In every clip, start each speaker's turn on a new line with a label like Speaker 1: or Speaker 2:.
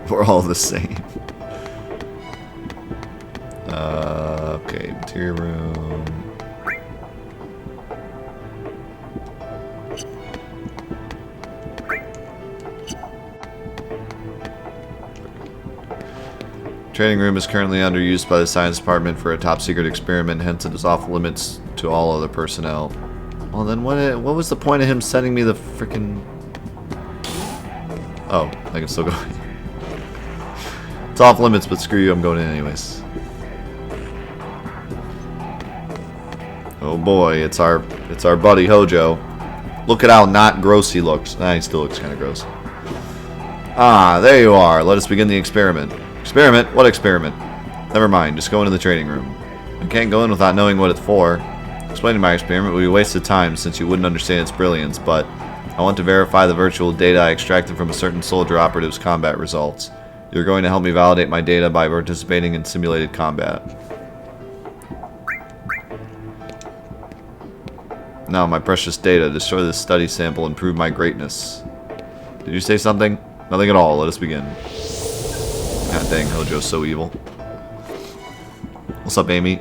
Speaker 1: We're all the same. Okay, materia room. Training room is currently underused by the science department for a top secret experiment, hence it is off limits to all other personnel. Well then what was the point of him sending me the frickin'... Oh, I can still go in. It's off limits, but screw you, I'm going in anyways. Oh boy, it's our buddy Hojo. Look at how not gross he looks. He still looks kind of gross. Ah, there you are. Let us begin the experiment. Experiment? What experiment? Never mind, just go into the training room. I can't go in without knowing what it's for. Explaining my experiment would be a waste of time since you wouldn't understand its brilliance, but I want to verify the virtual data I extracted from a certain soldier operative's combat results. You're going to help me validate my data by participating in simulated combat. Now, my precious data, destroy this study sample and prove my greatness. Did you say something? Nothing at all. Let us begin. God dang, Hojo's so evil. What's up, Amy?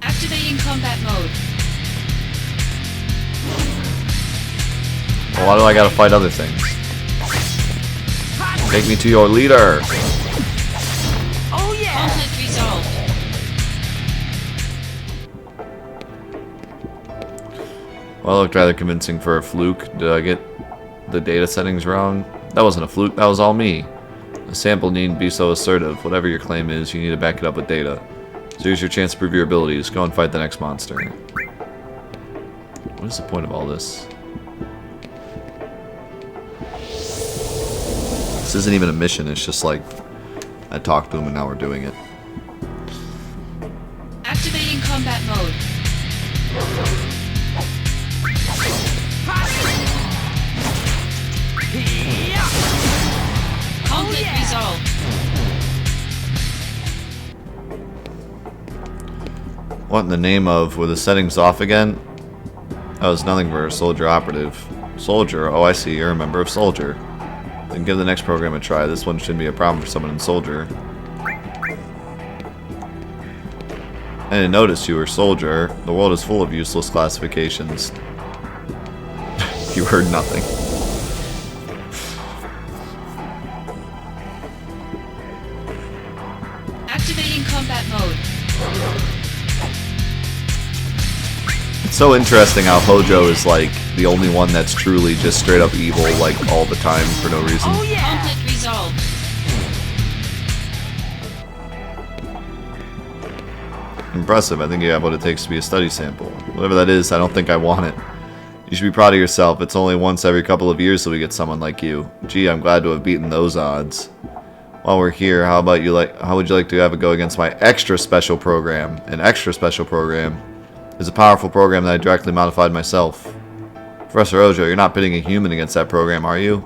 Speaker 2: Activating combat mode.
Speaker 1: Well, why do I gotta fight other things? Take me to your leader!
Speaker 2: Oh yeah! Conflict resolved.
Speaker 1: Well, it looked rather convincing for a fluke. Did I get the data settings wrong? That wasn't a fluke, that was all me. A sample needn't be so assertive. Whatever your claim is, you need to back it up with data. So here's your chance to prove your abilities. Go and fight the next monster. What is the point of all this? This isn't even a mission, it's just like I talked to him and now we're doing it.
Speaker 2: Activating combat mode. Conflict resolved.
Speaker 1: What in the name of, were the settings off again? That was nothing for a soldier operative. Soldier? Oh, I see, you're a member of Soldier. Then give the next program a try. This one shouldn't be a problem for someone in Soldier. I didn't notice you were Soldier. The world is full of useless classifications. You heard nothing.
Speaker 2: Activating combat mode.
Speaker 1: It's so interesting how Hojo is like the only one that's truly just straight up evil like all the time for no reason.
Speaker 2: Oh yeah! Conflict resolved.
Speaker 1: Impressive. I think you have what it takes to be a study sample. Whatever that is, I don't think I want it. You should be proud of yourself. It's only once every couple of years that we get someone like you. Gee, I'm glad to have beaten those odds. While we're here, how would you like to have a go against my extra special program? An extra special program is a powerful program that I directly modified myself. Professor Hojo, you're not pitting a human against that program, are you?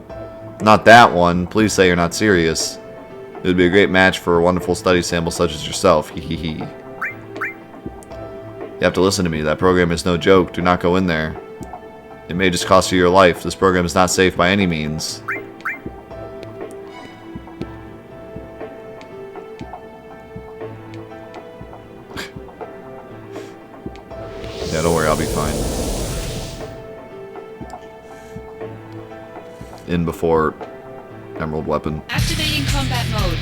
Speaker 1: Not that one. Please say you're not serious. It would be a great match for a wonderful study sample such as yourself. Hee hee hee. You have to listen to me. That program is no joke. Do not go in there. It may just cost you your life. This program is not safe by any means. Yeah, don't worry, I'll be fine. In before Emerald Weapon.
Speaker 2: Activating combat mode.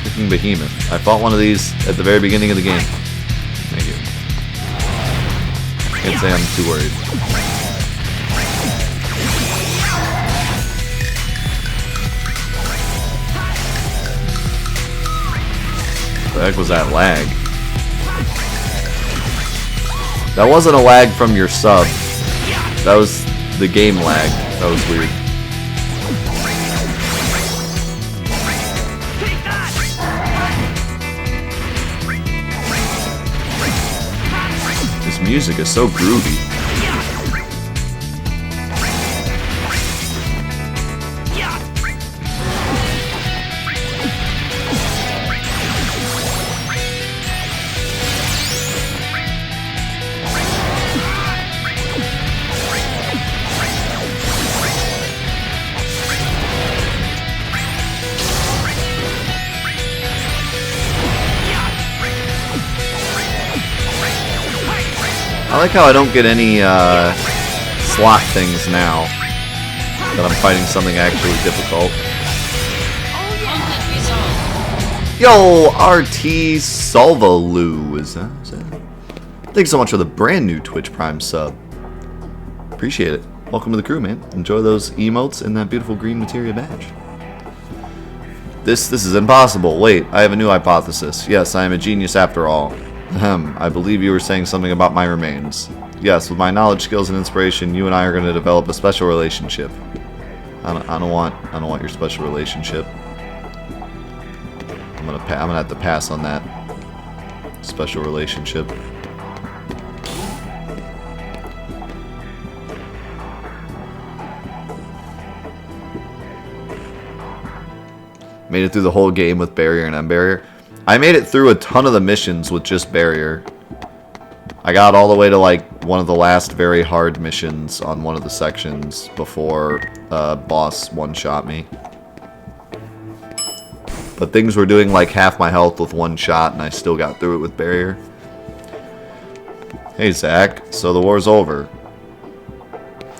Speaker 1: Freaking Behemoth. I fought one of these at the very beginning of the game. Thank you. Can't say I'm too worried. What the heck was that lag? That wasn't a lag from your sub. That was the game lag. That was weird. This music is so groovy. I like how I don't get any slot things now that I'm fighting something actually difficult.
Speaker 2: Conflict resolved.
Speaker 1: Yo, RT Salvaloo is that? Thanks so much for the brand new Twitch Prime sub. Appreciate it. Welcome to the crew, man. Enjoy those emotes and that beautiful green Materia badge. This is impossible. Wait, I have a new hypothesis. Yes, I am a genius after all. Ahem, I believe you were saying something about my remains. Yes, with my knowledge, skills, and inspiration, you and I are going to develop a special relationship. I don't want your special relationship. I'm gonna have to pass on that special relationship. Made it through the whole game with barrier and unbarrier. I made it through a ton of the missions with just barrier. I got all the way to like one of the last very hard missions on one of the sections before boss one-shot me. But things were doing like half my health with one shot and I still got through it with barrier. Hey Zach, so the war's over.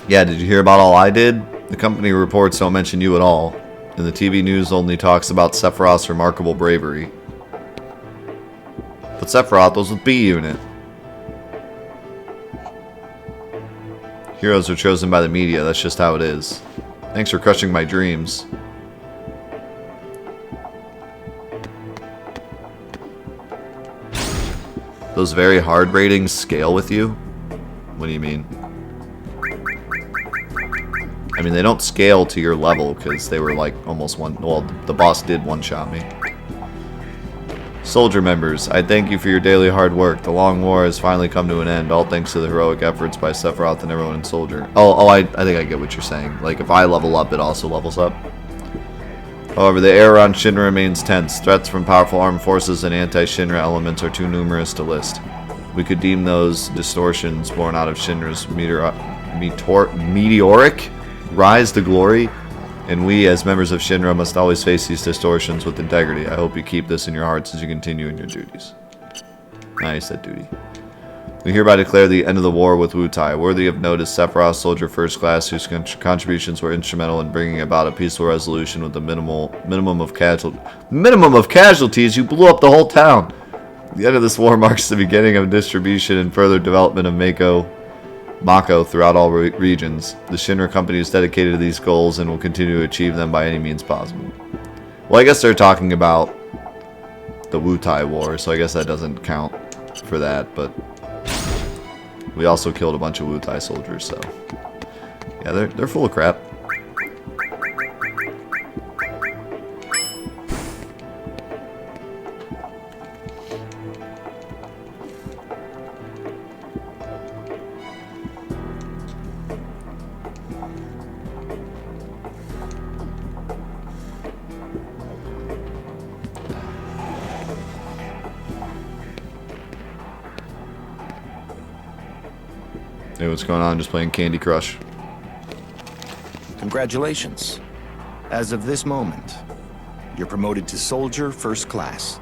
Speaker 1: Yeah, did you hear about all I did? The company reports don't mention you at all. And the TV news only talks about Sephiroth's remarkable bravery. But Sephiroth was with B Unit. Heroes are chosen by the media, that's just how it is. Thanks for crushing my dreams. Those very hard ratings scale with you? What do you mean? I mean, they don't scale to your level because they were like almost one. Well, the boss did one-shot me. Soldier members, I thank you for your daily hard work. The long war has finally come to an end, all thanks to the heroic efforts by Sephiroth and everyone in Soldier. I think I get what you're saying. Like, if I level up, it also levels up. However, the air around Shinra remains tense. Threats from powerful armed forces and anti-Shinra elements are too numerous to list. We could deem those distortions born out of Shinra's meteoric rise to glory, and we, as members of Shinra, must always face these distortions with integrity. I hope you keep this in your hearts as you continue in your duties. Nice, that duty. We hereby declare the end of the war with Wutai. Worthy of note is Sephiroth, Soldier First Class, whose contributions were instrumental in bringing about a peaceful resolution with the minimum of casualties. You blew up the whole town. The end of this war marks the beginning of distribution and further development of Mako throughout all regions. The Shinra company is dedicated to these goals and will continue to achieve them by any means possible. Well, I guess they're talking about the Wutai War, so I guess that doesn't count for that, but we also killed a bunch of Wutai soldiers, so yeah, they're full of crap. Hey, what's going on? Just playing Candy Crush.
Speaker 3: Congratulations. As of this moment, you're promoted to Soldier First Class.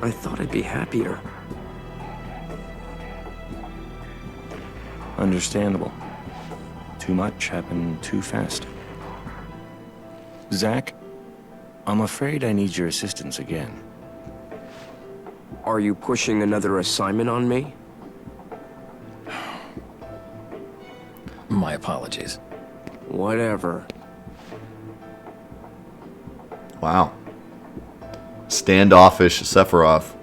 Speaker 4: I thought I'd be happier.
Speaker 3: Understandable. Too much happened too fast. Zach, I'm afraid I need your assistance again.
Speaker 4: Are you pushing another assignment on me?
Speaker 5: My apologies.
Speaker 4: Whatever.
Speaker 1: Wow. Standoffish Sephiroth.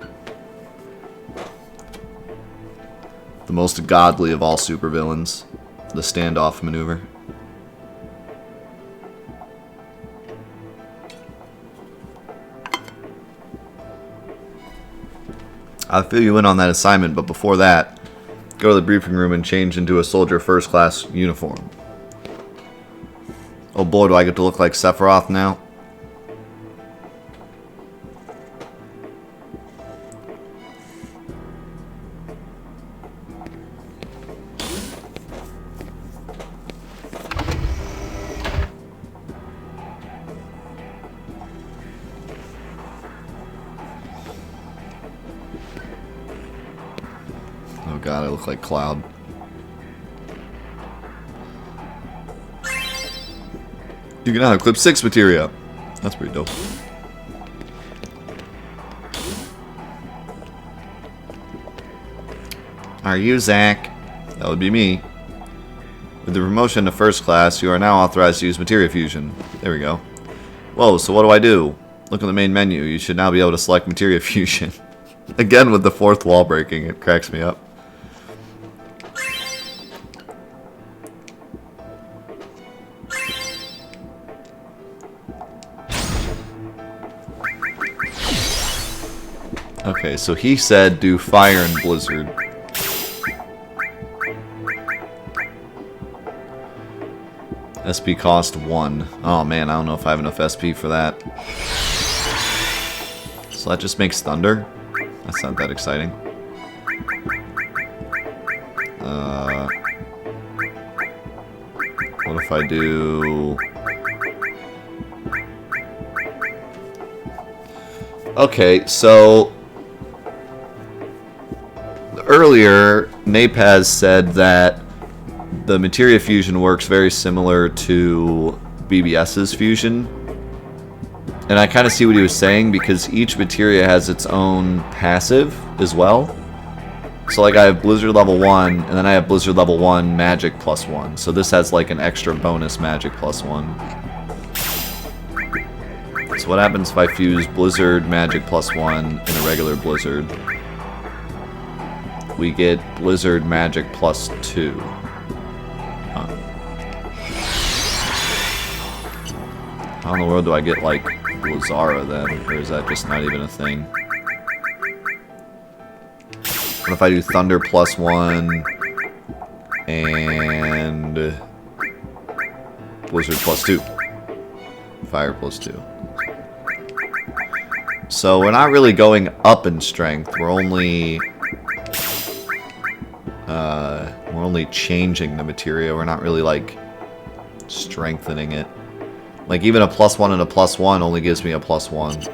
Speaker 1: The most godly of all supervillains. The standoff maneuver. I'll fill you in on that assignment, but before that, go to the briefing room and change into a Soldier First Class uniform. Oh boy, do I get to look like Sephiroth now? god, I look like Cloud. You can now equip 6 materia. That's pretty dope. Are you Zach? That would be me. With the promotion to first class, you are now authorized to use Materia Fusion. There we go. Whoa, so what do I do? Look in the main menu. You should now be able to select Materia Fusion. Again with the 4th wall breaking, it cracks me up. Okay, so he said do fire and blizzard. SP cost 1. Oh man, I don't know if I have enough SP for that. So that just makes thunder? That's not that exciting. What if I do... Okay, so... Earlier, Napaz said that the Materia Fusion works very similar to BBS's fusion. And I kind of see what he was saying, because each materia has its own passive as well. So like I have Blizzard level 1, and then I have Blizzard level 1 Magic +1. So this has like an extra bonus Magic +1. So what happens if I fuse Blizzard Magic +1 and a regular Blizzard? We get Blizzard Magic +2. How in the world do I get, like, Blizzara then? Or is that just not even a thing? What if I do Thunder +1 and Blizzard +2? Fire +2. So we're not really going up in strength. We're only changing the materia. We're not really, like, strengthening it. Like, even a +1 and a +1 only gives me a +1.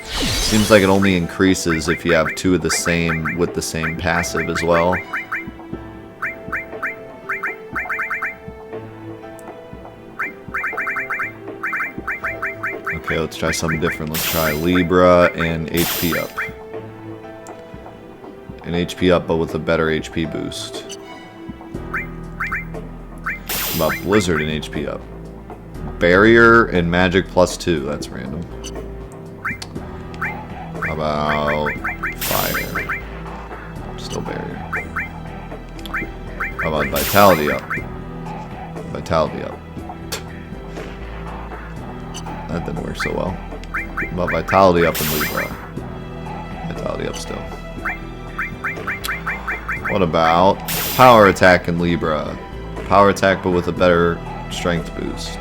Speaker 1: Seems like it only increases if you have 2 of the same with the same passive as well. Okay, let's try something different. Let's try Libra and HP up. An HP up, but with a better HP boost. How about Blizzard and HP up? Barrier and Magic +2. That's random. How about Fire? Still Barrier. How about Vitality up? Vitality up. That didn't work so well. How about Vitality up and Libra? Vitality up still. What about Power Attack and Libra? Power Attack but with a better strength boost.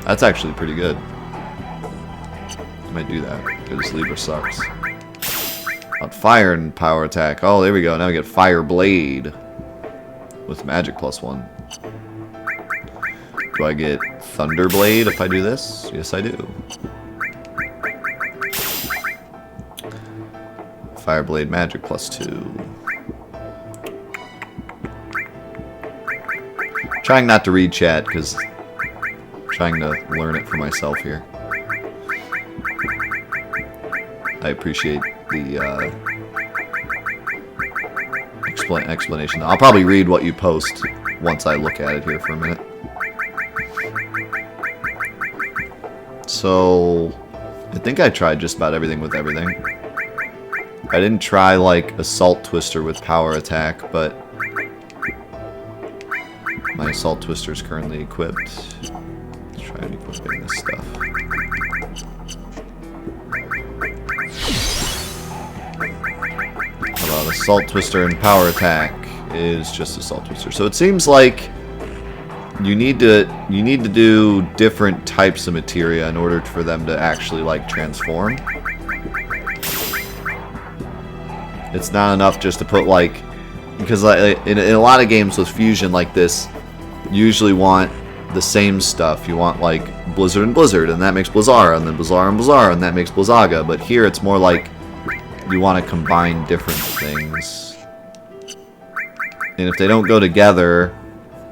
Speaker 1: That's actually pretty good. I might do that, because Libra sucks. About Fire and Power Attack. Oh, there we go. Now we get Fire Blade with Magic +1. Do I get Thunder Blade if I do this? Yes, I do. Fire Blade Magic +2. Trying not to read chat, because trying to learn it for myself here. I appreciate the explanation. I'll probably read what you post once I look at it here for a minute. So, I think I tried just about everything with everything. I didn't try, like, Assault Twister with Power Attack, but my Assault Twister is currently equipped. Let's try equipping this stuff. How about Assault Twister and Power Attack is just Assault Twister. So it seems like you need to do different types of materia in order for them to actually, like, transform. It's not enough just to put, like, because in a lot of games with fusion like this, you usually want the same stuff. You want, like, Blizzard and Blizzard, and that makes Blizzara, and then Blizzara and Blizzara, and that makes Blizzaga. But here it's more like you want to combine different things. And if they don't go together,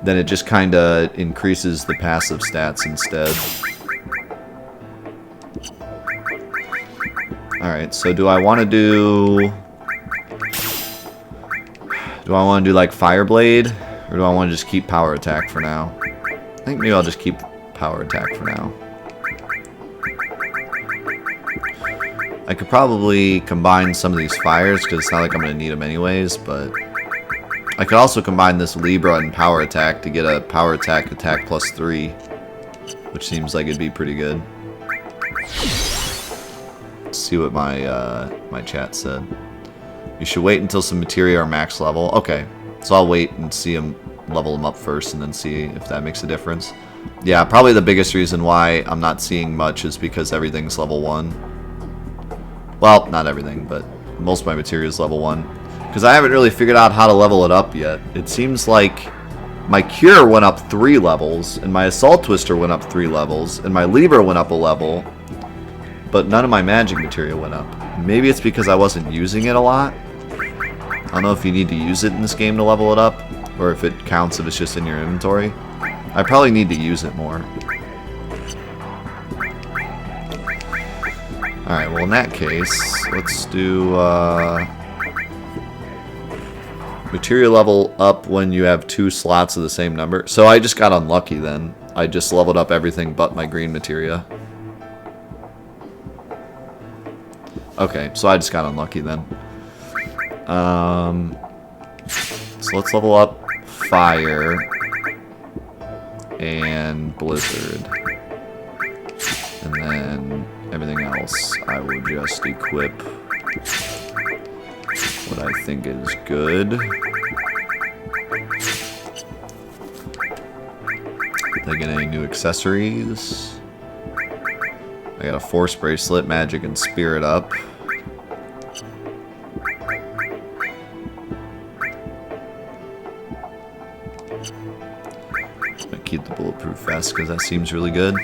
Speaker 1: then it just kind of increases the passive stats instead. Alright, so do I want to do... Do I want to do like Fire Blade? Or do I want to just keep Power Attack for now? I think maybe I'll just keep Power Attack for now. I could probably combine some of these fires, because it's not like I'm going to need them anyways, but... I could also combine this Libra and Power Attack to get a Power Attack plus 3. Which seems like it'd be pretty good. Let's see what my chat said. You should wait until some materia are max level. Okay, so I'll wait and see them, level them up first, and then see if that makes a difference. Yeah, probably the biggest reason why I'm not seeing much is because everything's level 1. Well, not everything, but most of my materia is level 1. Because I haven't really figured out how to level it up yet. It seems like my Cure went up 3 levels, and my Assault Twister went up 3 levels, and my Libra went up a level, but none of my magic materia went up. Maybe it's because I wasn't using it a lot. I don't know if you need to use it in this game to level it up, or if it counts if it's just in your inventory. I probably need to use it more. Alright, well in that case, let's do materia level up when you have 2 slots of the same number. So I just got unlucky then. I just leveled up everything but my green materia. Okay, so I just got unlucky then. So let's level up Fire and Blizzard. And then everything else I will just equip what I think is good. Did I get any new accessories? I got a Force Bracelet, Magic, and Spirit up. I keep the Bulletproof Vest because that seems really good.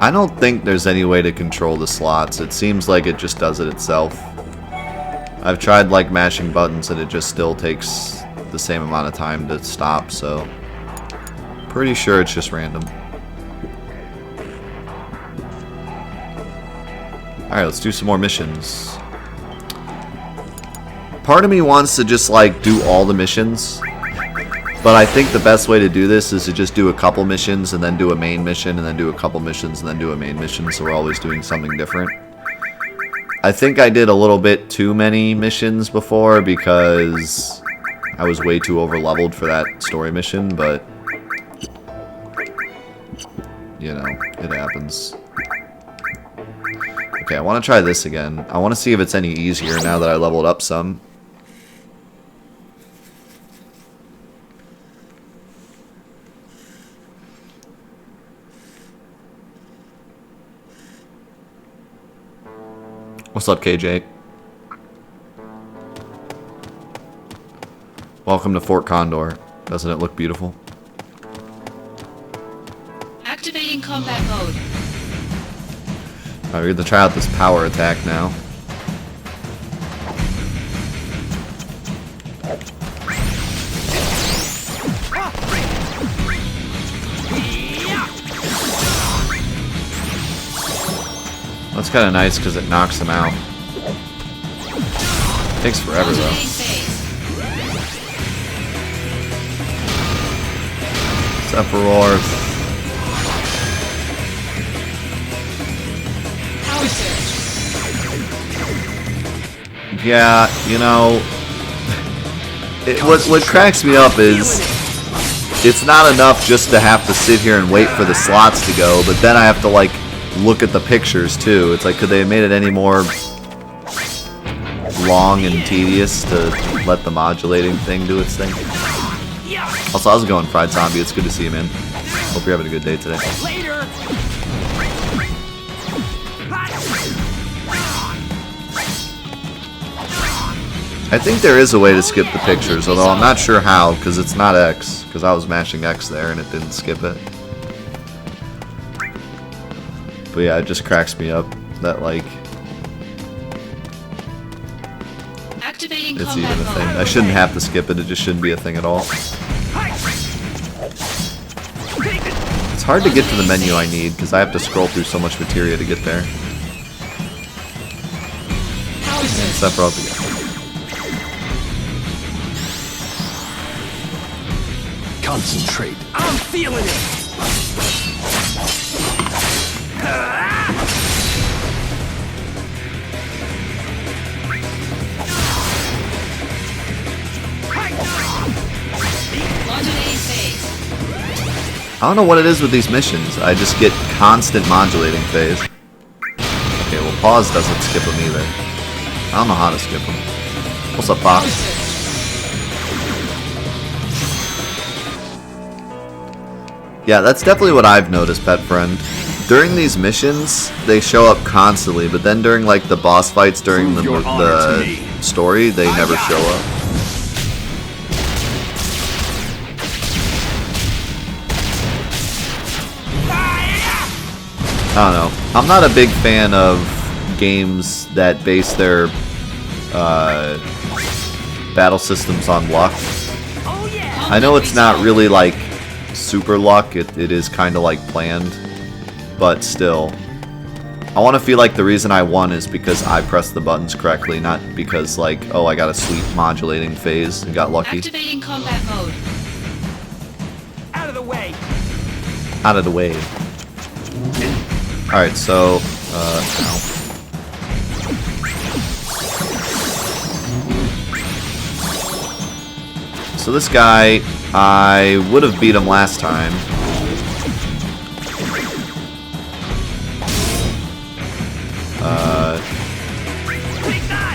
Speaker 1: I don't think there's any way to control the slots. It seems like it just does it itself. I've tried like mashing buttons and it just still takes the same amount of time to stop, so pretty sure it's just random. Alright, let's do some more missions. Part of me wants to just like do all the missions, but I think the best way to do this is to just do a couple missions and then do a main mission and then do a couple missions and then do a main mission, so we're always doing something different. I think I did a little bit too many missions before because I was way too over-leveled for that story mission, but you know, it happens. Okay, I want to try this again. I want to see if it's any easier now that I leveled up some. What's up, KJ? Welcome to Fort Condor. Doesn't it look beautiful?
Speaker 2: Activating combat mode.
Speaker 1: Alright, we're gonna try out this power attack now. That's kind of nice because it knocks them out. Takes forever though.
Speaker 2: Modulating phase.
Speaker 1: Sephiroth.
Speaker 2: Power surge.
Speaker 1: Yeah, you know, what cracks me up is it's not enough just to have to sit here and wait for the slots to go, but then I have to like look at the pictures too. It's like, could they have made it any more long and tedious to let the modulating thing do its thing? Also, how's it going, Fried Zombie? It's good to see you, man. Hope you're having a good day today. I think there is a way to skip the pictures, although I'm not sure how, because it's not X, because I was mashing X there and it didn't skip it. But yeah, it just cracks me up that, like,
Speaker 2: Activating
Speaker 1: it's
Speaker 2: combat
Speaker 1: even a
Speaker 2: mode.
Speaker 1: thing. I shouldn't have to skip it, it just shouldn't be a thing at all. It's hard to get to the menu I need, because I have to scroll through so much materia to get there.
Speaker 2: Power
Speaker 1: And
Speaker 2: surge.
Speaker 1: Sephiroth again.
Speaker 5: Concentrate.
Speaker 4: I'm feeling it!
Speaker 2: Modulating phase.
Speaker 1: I don't know what it is with these missions. I just get constant modulating phase. Okay, well pause doesn't skip them either. I don't know how to skip them. What's up,
Speaker 2: Power
Speaker 1: Fox?
Speaker 2: surge.
Speaker 1: Yeah, that's definitely what I've noticed, pet friend. During these missions, they show up constantly, but then during like the boss fights during the story, they never show up. I don't know. I'm not a big fan of games that base their battle systems on luck. I know it's not really like super luck, it is kind of like planned, but still. I want to feel like the reason I won is because I pressed the buttons correctly, not because like, oh, I got a sweet modulating phase and got lucky.
Speaker 2: Activating combat mode.
Speaker 4: Out of the way!
Speaker 1: Out of the way. Alright, so, ow. So this guy, I would have beat him last time.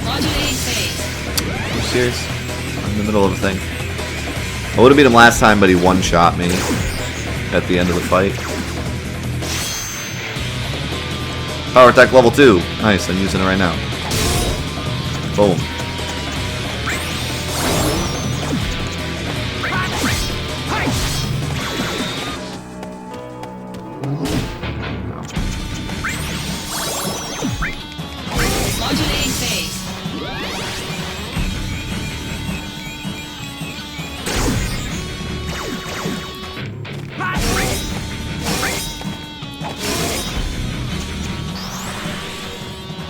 Speaker 2: Modulating phase.
Speaker 1: Are you serious? I'm in the middle of a thing. I would have beat him last time, but he one-shot me at the end of the fight. Power attack level 2. Nice, I'm using it right now. Boom.
Speaker 2: Modulating phase.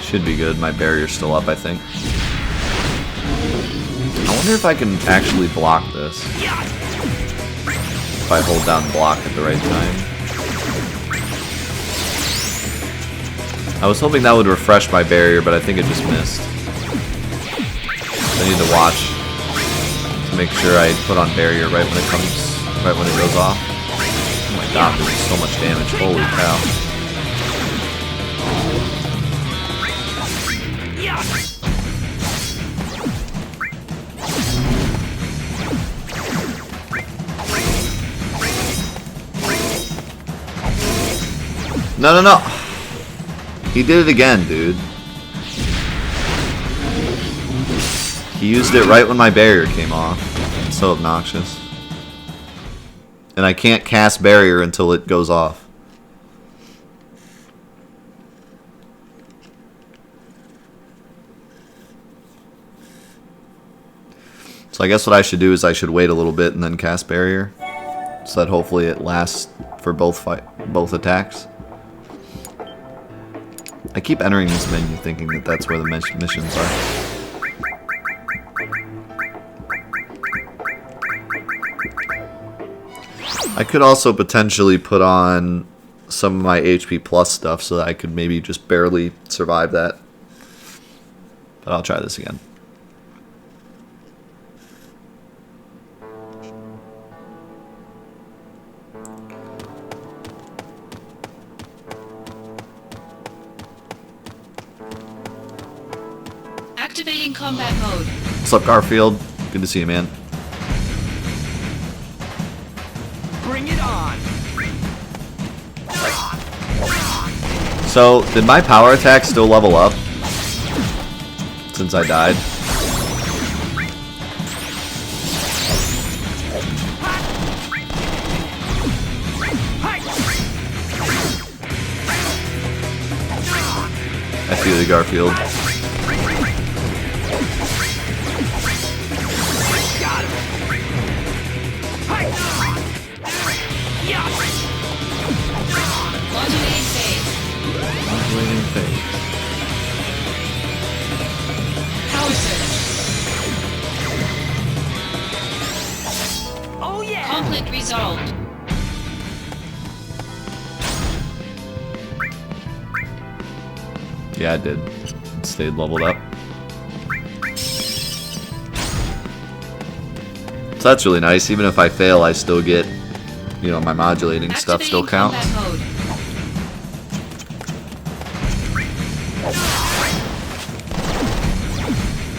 Speaker 1: Should be good. My barrier's still up, I think. I wonder if I can actually block this. If I hold down block at the right time. I was hoping that would refresh my barrier, but I think it just missed. I need to watch to make sure I put on barrier right when it goes off. Oh my god, doing so much damage. Holy cow. No, no, no. He did it again, dude. He used it right when my barrier came off. It's so obnoxious. And I can't cast barrier until it goes off. So I guess what I should do is I should wait a little bit and then cast barrier. So that hopefully it lasts for both attacks. I keep entering this menu thinking that that's where the missions are. I could also potentially put on some of my HP plus stuff so that I could maybe just barely survive that. But I'll try this again.
Speaker 2: Activating combat mode.
Speaker 1: What's up, Garfield? Good to see you, man.
Speaker 4: Bring it on!
Speaker 1: So, did my power attack still level up? Since I died? you, the Garfield.
Speaker 2: Modulating phase.
Speaker 1: Modulating phase.
Speaker 2: Power surge.
Speaker 4: Oh yeah!
Speaker 2: Conflict resolved.
Speaker 1: Yeah, I did. It stayed leveled up. So that's really nice. Even if I fail, I still get, you know, my modulating stuff still
Speaker 2: Activating
Speaker 1: counts.
Speaker 2: combat mode.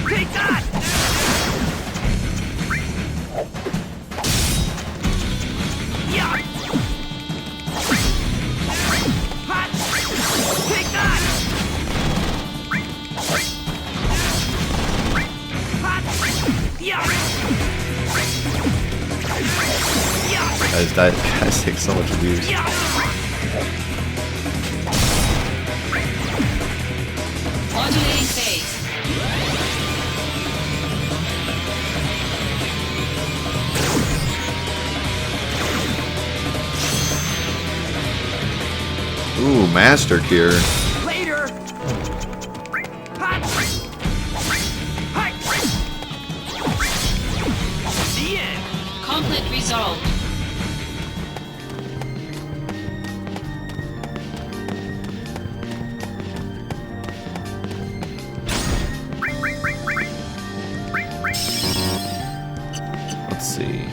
Speaker 4: Take that! Yeah! Hot! Take that! Hot! Yeah!
Speaker 1: Guys take so much abuse.
Speaker 4: Yeah!
Speaker 2: Modulating phase.
Speaker 1: Ooh, Master Cure.
Speaker 4: Later! Hot! Hot! The end!
Speaker 2: Conflict resolved.
Speaker 1: Let's see.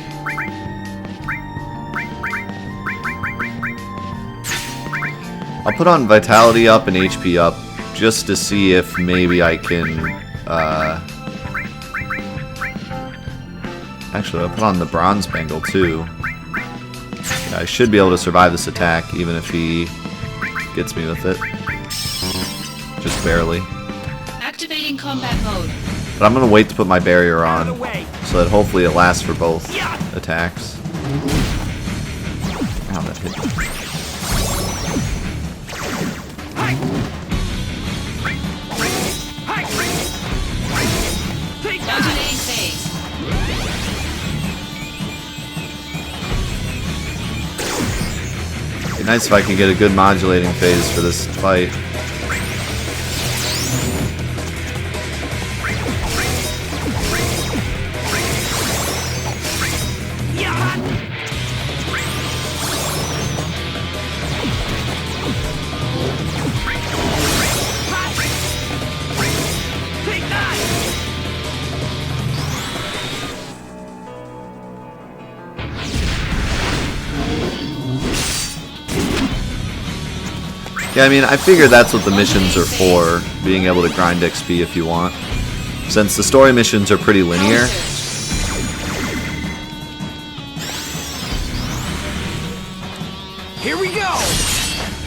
Speaker 1: I'll put on Vitality up and HP up just to see if maybe I can, actually, I'll put on the Bronze Bangle too. Yeah, I should be able to survive this attack even if he gets me with it. Just barely.
Speaker 2: Activating combat mode.
Speaker 1: But I'm gonna wait to put my barrier
Speaker 4: Out of the
Speaker 1: on
Speaker 4: way!
Speaker 1: so that hopefully it lasts for both
Speaker 4: Yeah!
Speaker 1: attacks. Ow, that hit me.
Speaker 4: Hi! Hi! Take that!
Speaker 2: Modulating phase.
Speaker 1: Be nice if I can get a good modulating phase for this fight.
Speaker 4: Yeah! Hot! Hot! Take that!
Speaker 1: Yeah, I mean, I figure that's what the missions are for, being able to grind XP if you want. Since the story missions are pretty linear,
Speaker 2: Power surge.
Speaker 4: Here we go!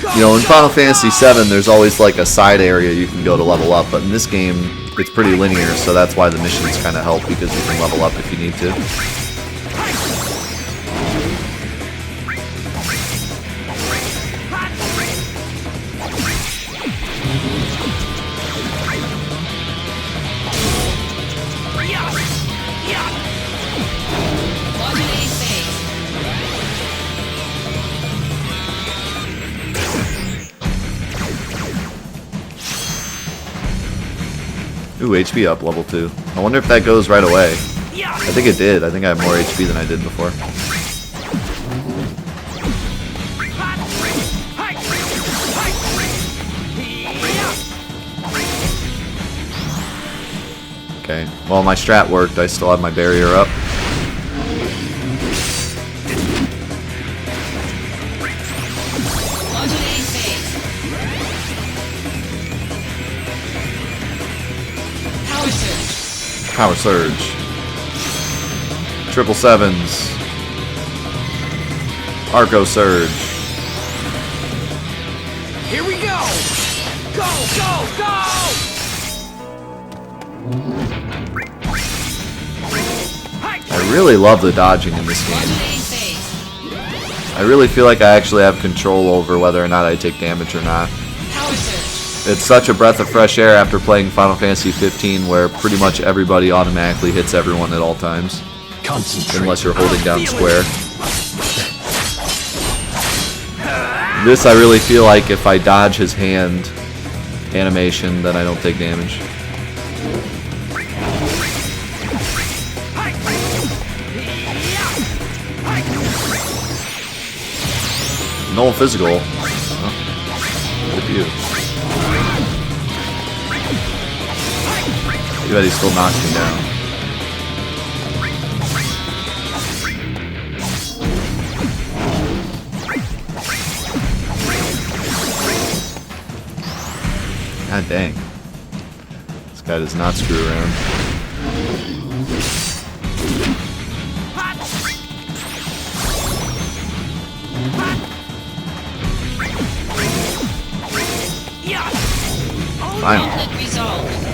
Speaker 4: Go,
Speaker 1: you know, in
Speaker 4: go,
Speaker 1: Final
Speaker 4: go!
Speaker 1: Fantasy VII, there's always like a side area you can go to level up, but in this game, it's pretty linear, so that's why the missions kind of help, because you can level up if you need to.
Speaker 4: Yeah! Yeah!
Speaker 2: Modulating phase.
Speaker 1: Ooh, HP up, level 2. I wonder if that goes right away.
Speaker 4: Yeah!
Speaker 1: I think it did. I think I have more HP than I did before.
Speaker 4: Hot! Hi! Hi! Yeah!
Speaker 1: Okay, well, my strat worked. I still have my barrier up.
Speaker 2: Modulating phase. Power surge.
Speaker 1: Power Surge. Triple sevens. Arco Surge.
Speaker 4: Here we go! Go, go, go! Hi!
Speaker 1: I really love the dodging in this game.
Speaker 2: Modulating phase.
Speaker 1: I really feel like I actually have control over whether or not I take damage or not.
Speaker 2: Power surge.
Speaker 1: It's such a breath of fresh air after playing Final Fantasy 15 where pretty much everybody automatically hits everyone at all times.
Speaker 5: Concentrate.
Speaker 1: Unless you're holding down square. This I really feel like if I dodge his hand animation, then I don't take damage. No physical. Oh. Good for you. Too bad he still knocks me down. God dang. This guy does not screw around. Finally.
Speaker 2: Conflict resolved.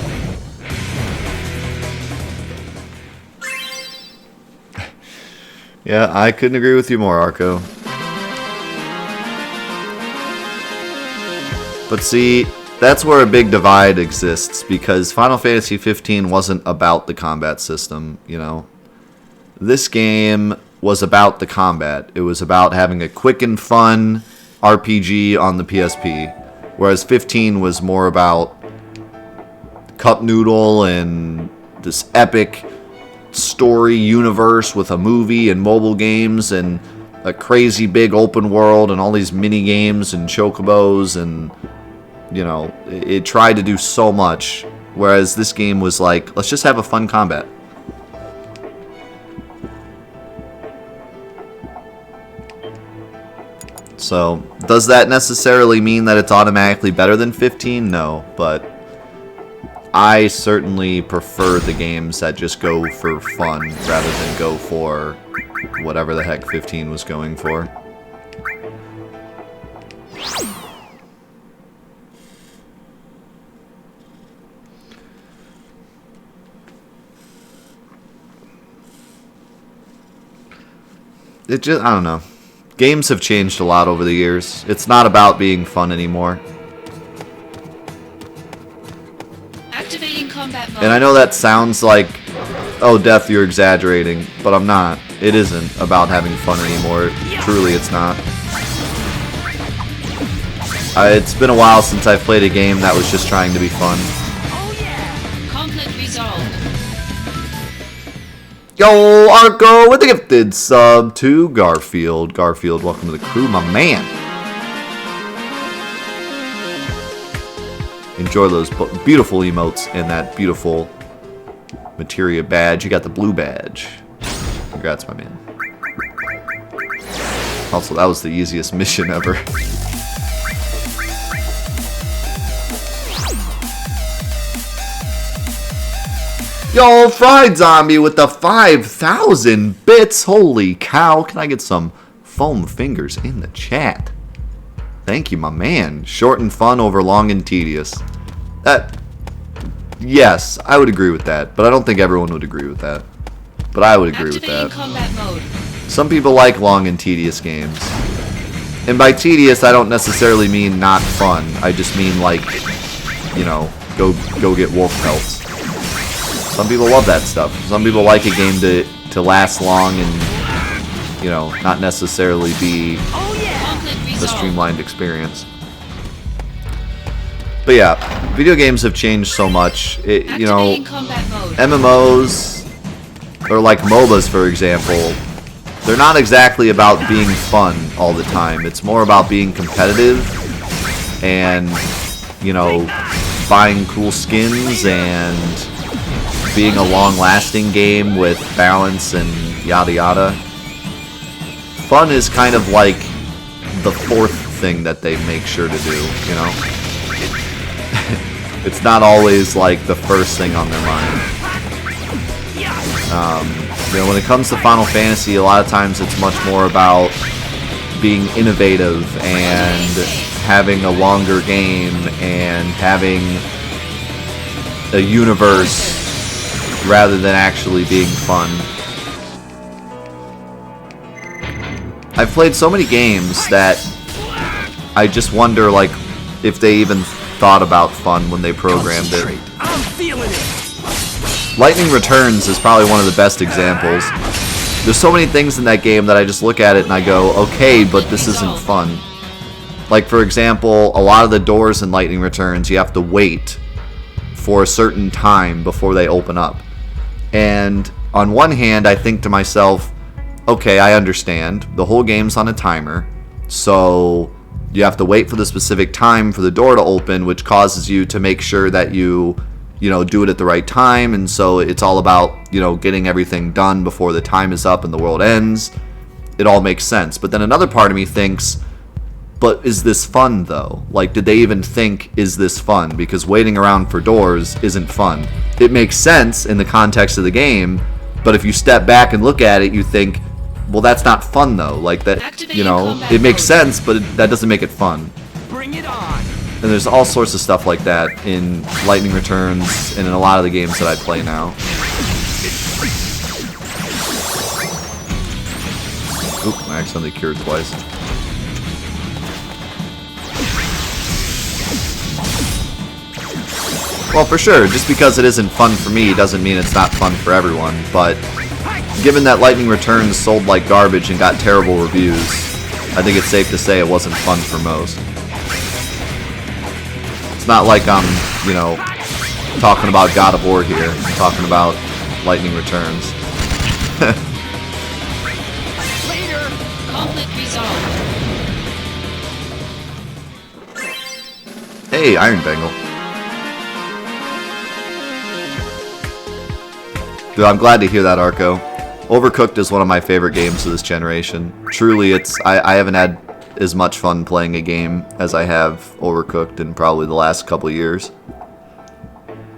Speaker 1: Yeah, I couldn't agree with you more, Arco. But see, that's where a big divide exists, because Final Fantasy 15 wasn't about the combat system, you know. This game was about the combat. It was about having a quick and fun RPG on the PSP, whereas 15 was more about Cup Noodle and this epic story universe with a movie and mobile games and a crazy big open world and all these mini games and chocobos, and you know, it tried to do so much, whereas this game was like, let's just have a fun combat. So, does that necessarily mean that it's automatically better than 15? No, but I certainly prefer the games that just go for fun rather than go for whatever the heck 15 was going for. It just, I don't know. Games have changed a lot over the years. It's not about being fun anymore.
Speaker 2: Activating combat mode.
Speaker 1: And I know that sounds like, oh, Death, you're exaggerating, but I'm not. It isn't about having fun anymore. Truly, it's not. It's been a while since I've played a game that was just trying to be fun.
Speaker 2: Oh yeah. Conflict resolved.
Speaker 1: Yo, Arco with the gifted sub to Garfield. Garfield, welcome to the crew, my man. Enjoy those beautiful emotes and that beautiful Materia badge. You got the blue badge. Congrats, my man. Also, that was the easiest mission ever. Yo, Fried Zombie with the 5,000 bits. Holy cow. Can I get some foam fingers in the chat? Thank you, my man. Short and fun over long and tedious. Yes, I would agree with that, but I don't think everyone would agree with that. But I would agree with that.
Speaker 2: Combat mode.
Speaker 1: Some people like long and tedious games. And by tedious, I don't necessarily mean not fun. I just mean like, you know, go get wolf pelts. Some people love that stuff. Some people like a game to last long and, you know, not necessarily be a streamlined experience. But yeah, video games have changed so much. You know, MMOs, or like MOBAs for example, they're not exactly about being fun all the time. It's more about being competitive and, you know, buying cool skins and being a long-lasting game with balance and yada yada. Fun is kind of like the fourth thing that they make sure to do, you know? It's not always like the first thing on their mind. You know, when it comes to Final Fantasy, a lot of times it's much more about being innovative and having a longer game and having a universe rather than actually being fun. I've played so many games that I just wonder, like, if they even thought about fun when they programmed it.
Speaker 5: Concentrate. I'm feeling it.
Speaker 1: Lightning Returns is probably one of the best examples. There's so many things in that game that I just look at it and I go, okay, but this isn't fun. Like, for example, a lot of the doors in Lightning Returns, you have to wait for a certain time before they open up. And on one hand, I think to myself, okay, I understand. The whole game's on a timer, so you have to wait for the specific time for the door to open, which causes you to make sure that you do it at the right time, and so it's all about, getting everything done before the time is up and the world ends. It all makes sense. But then another part of me thinks, but is this fun, though? Like, did they even think, is this fun? Because waiting around for doors isn't fun. It makes sense in the context of the game, but if you step back and look at it, you think, well, that's not fun, though. Like, that, it makes sense, but that doesn't make it fun.
Speaker 5: Bring it on.
Speaker 1: And there's all sorts of stuff like that in Lightning Returns and in a lot of the games that I play now. Oop, I accidentally cured twice. Well, for sure, just because it isn't fun for me doesn't mean it's not fun for everyone, but given that Lightning Returns sold like garbage and got terrible reviews, I think it's safe to say it wasn't fun for most. It's not like I'm, talking about God of War here. I'm talking about Lightning Returns.
Speaker 2: Later. Conflict resolved.
Speaker 1: Hey, Iron Bangle. Dude, I'm glad to hear that, Arco. Overcooked is one of my favorite games of this generation. Truly, I haven't had as much fun playing a game as I have Overcooked in probably the last couple years.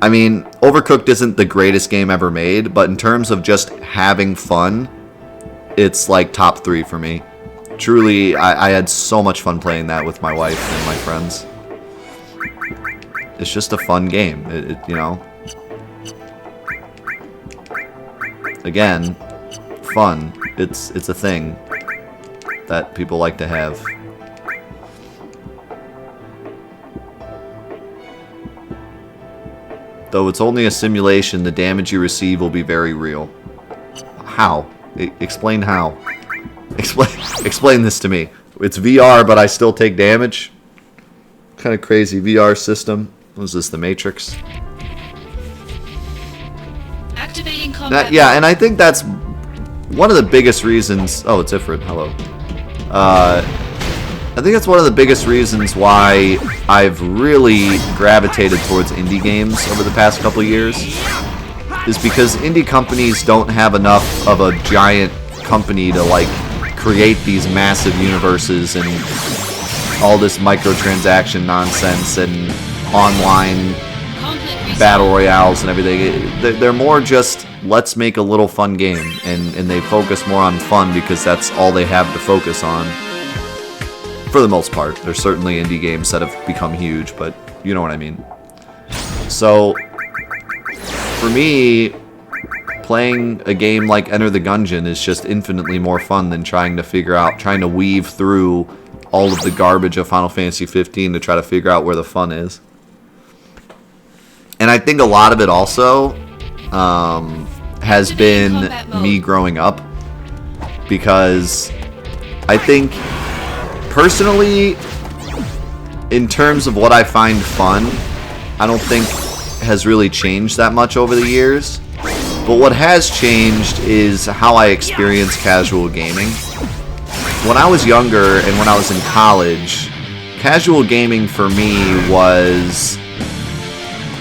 Speaker 1: I mean, Overcooked isn't the greatest game ever made, but in terms of just having fun, it's like top 3 for me. Truly, I had so much fun playing that with my wife and my friends. It's just a fun game, Again, fun. It's a thing that people like to have. Though it's only a simulation, the damage you receive will be very real. How? Explain how. Explain this to me. It's VR, but I still take damage? What kind of crazy VR system? Was this the Matrix?
Speaker 2: Activating combat.
Speaker 1: Yeah, and I think that's one of the biggest reasons. Oh, it's Ifrit. Hello. I think that's one of the biggest reasons why I've really gravitated towards indie games over the past couple of years. Is because indie companies don't have enough of a giant company to like create these massive universes and all this microtransaction nonsense and online battle royales and everything. They're more just, let's make a little fun game, and they focus more on fun because that's all they have to focus on. For the most part. There's certainly indie games that have become huge, but you know what I mean. So, for me, playing a game like Enter the Gungeon is just infinitely more fun than trying to weave through all of the garbage of Final Fantasy 15 to try to figure out where the fun is. And I think a lot of it also has been me growing up, because I think personally, in terms of what I find fun, I don't think has really changed that much over the years. But what has changed is how I experience casual gaming. When I was younger and when I was in college, casual gaming for me was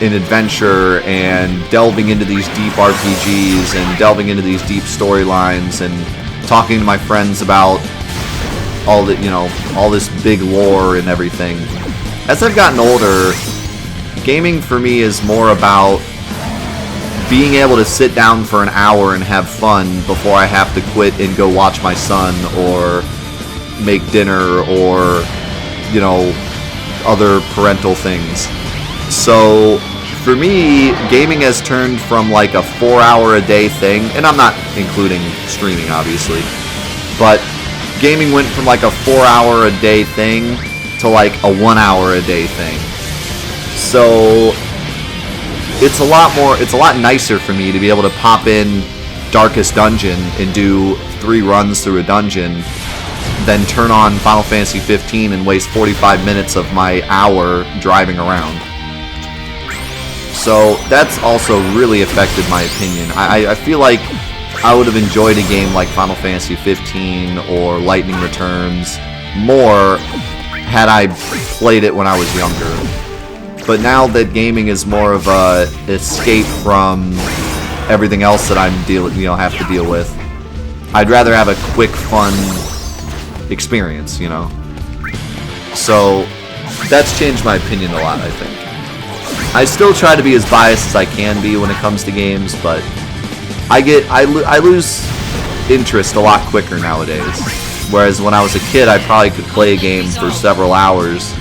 Speaker 1: an adventure and delving into these deep RPGs and delving into these deep storylines and talking to my friends about all this big lore and everything. As I've gotten older, gaming for me is more about being able to sit down for an hour and have fun before I have to quit and go watch my son or make dinner or, other parental things. So, for me, gaming has turned from like a 4-hour-a-day thing, and I'm not including streaming, obviously, but gaming went from like a 4-hour-a-day thing to like a 1-hour-a-day thing. So it's a lot nicer for me to be able to pop in Darkest Dungeon and do 3 runs through a dungeon than turn on Final Fantasy 15 and waste 45 minutes of my hour driving around. So that's also really affected my opinion. I feel like I would have enjoyed a game like Final Fantasy 15 or Lightning Returns more had I played it when I was younger. But now that gaming is more of a escape from everything else that I'm have to deal with, I'd rather have a quick, fun experience, you know. So that's changed my opinion a lot, I think. I still try to be as biased as I can be when it comes to games, but I lose interest a lot quicker nowadays. Whereas when I was a kid, I probably could play a game for several hours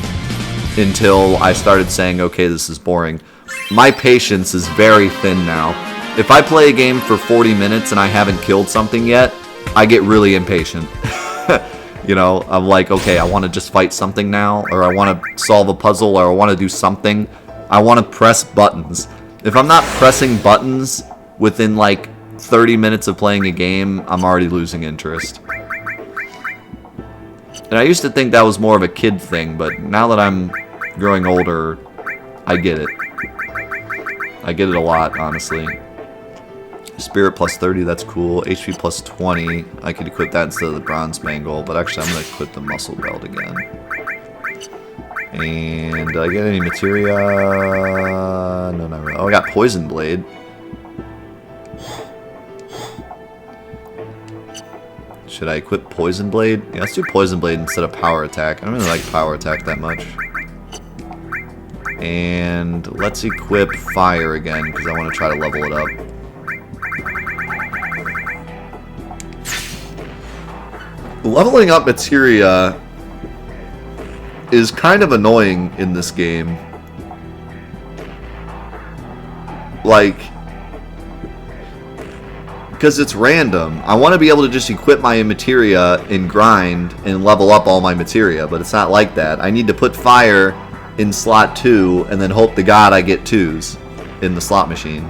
Speaker 1: until I started saying, okay, this is boring. My patience is very thin now. If I play a game for 40 minutes and I haven't killed something yet, I get really impatient. You know, I'm like, okay, I want to just fight something now, or I want to solve a puzzle, or I want to do something. I want to press buttons. If I'm not pressing buttons within like 30 minutes of playing a game, I'm already losing interest. And I used to think that was more of a kid thing, but now that I'm growing older, I get it. I get it a lot, honestly. Spirit plus 30, that's cool. HP plus 20, I could equip that instead of the bronze bangle, but actually I'm going to equip the muscle belt again. And did I get any materia? No, not really. Oh, I got poison blade. Should I equip poison blade? Yeah, let's do poison blade instead of power attack. I don't really like power attack that much. And let's equip fire again, because I want to try to level it up. Leveling up materia is kind of annoying in this game. Like, because it's random. I want to be able to just equip my materia and grind and level up all my materia, but it's not like that. I need to put fire in slot 2 and then hope to God I get 2s in the slot machine.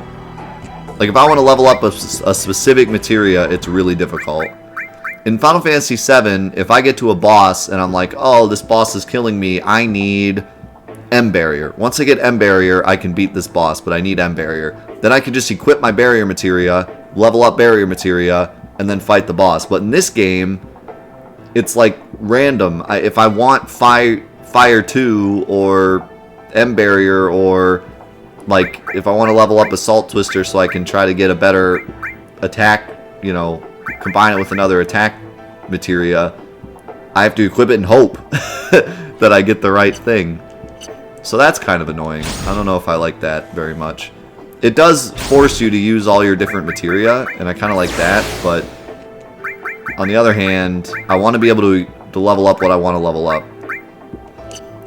Speaker 1: Like, if I want to level up a specific materia, it's really difficult. In Final Fantasy VII, if I get to a boss and I'm like, oh, this boss is killing me, I need M barrier. Once I get M barrier, I can beat this boss, but I need M barrier. Then I can just equip my barrier materia, level up barrier materia, and then fight the boss. But in this game, it's like random. If I want fire 2 or M barrier, or like if I want to level up Assault Twister so I can try to get a better attack, you know, combine it with another attack materia, I have to equip it and hope that I get the right thing. So that's kind of annoying. I don't know if I like that very much. It does force you to use all your different materia, and I kind of like that, but on the other hand, I want to be able to level up what I want to level up.